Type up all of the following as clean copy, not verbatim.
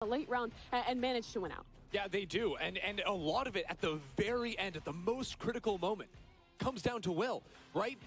a late round and managed to win out. Yeah, they do. And a lot of it at the very end, at the most critical moment, comes down to Will, right?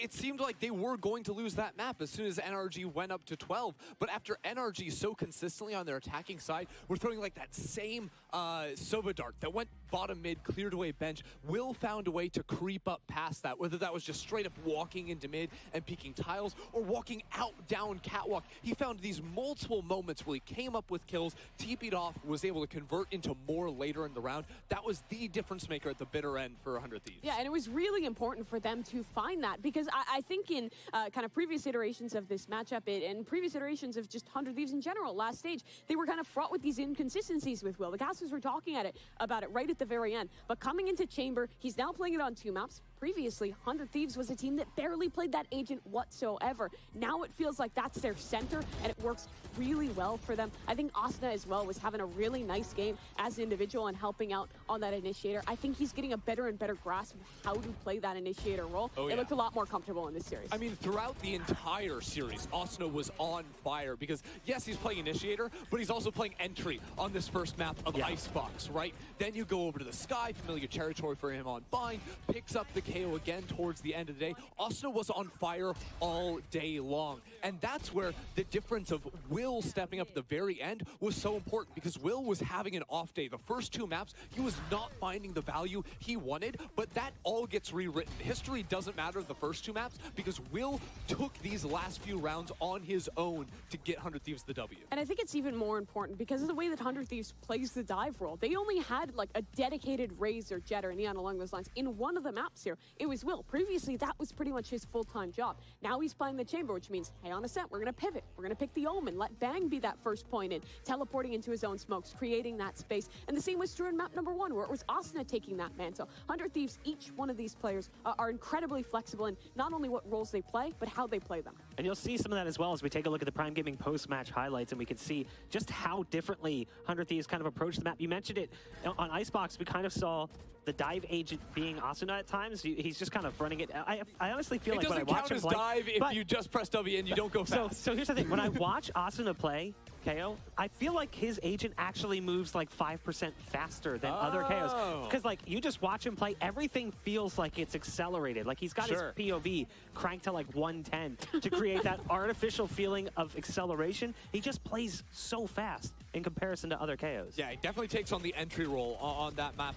It seemed like they were going to lose that map as soon as NRG went up to 12. But after NRG so consistently on their attacking side, we're throwing like that same Sova dart that went bottom mid, cleared away bench. Will found a way to creep up past that, whether that was just straight up walking into mid and peeking tiles or walking out down catwalk. He found these multiple moments where he came up with kills, TP'd off, was able to convert into more later in the round. That was the difference maker at the bitter end for 100 Thieves. Yeah, and it was really important for them to find that, because I think in kind of previous iterations of this matchup and previous iterations of just 100 Thieves in general, last stage, they were kind of fraught with these inconsistencies with Will. The casters were talking about it right at the very end. But coming into Chamber, he's now playing it on 2 maps. Previously, 100 Thieves was a team that barely played that agent whatsoever. Now it feels like that's their center, and it works really well for them. I think Asuna as well was having a really nice game as an individual and helping out on that initiator. I think he's getting a better and better grasp of how to play that initiator role. It looked a lot more comfortable in this series. I mean, throughout the entire series, Asuna was on fire because, yes, he's playing initiator, but he's also playing entry on this first map of Icebox, right? Then you go over to the Sky, familiar territory for him on Bind, picks up the KO again towards the end of the day. Asuna was on fire all day long. And that's where the difference of Will stepping up at the very end was so important, because Will was having an off day. The first 2 maps, he was not finding the value he wanted, but that all gets rewritten. History doesn't matter the first 2 maps, because Will took these last few rounds on his own to get 100 Thieves the W. And I think it's even more important because of the way that 100 Thieves plays the dive role. They only had like a dedicated Raze or Jet or Neon along those lines in one of the maps here. It was Will. Previously, that was pretty much his full-time job. Now he's playing the Chamber, which means, hey, on ascent, we're going to pivot. We're going to pick the Omen, let Bang be that first point in, teleporting into his own smokes, creating that space. And the same was true in map number 1, where it was Asuna taking that mantle. 100 Thieves, each one of these players are incredibly flexible in not only what roles they play, but how they play them. And you'll see some of that as well as we take a look at the Prime Gaming post-match highlights, and we can see just how differently 100 Thieves kind of approached the map. You mentioned it on Icebox. We kind of saw the dive agent being Asuna at times. He's just kind of running it. I honestly feel like when I watch him play, it doesn't count as dive if you just press W and you don't go fast. So here's the thing. When I watch Asuna play KO, I feel like his agent actually moves like 5% faster than other KOs. Because like you just watch him play, everything feels like it's accelerated. Like he's got his POV cranked to like 110 to create that artificial feeling of acceleration. He just plays so fast in comparison to other KOs. Yeah, he definitely takes on the entry role on that map.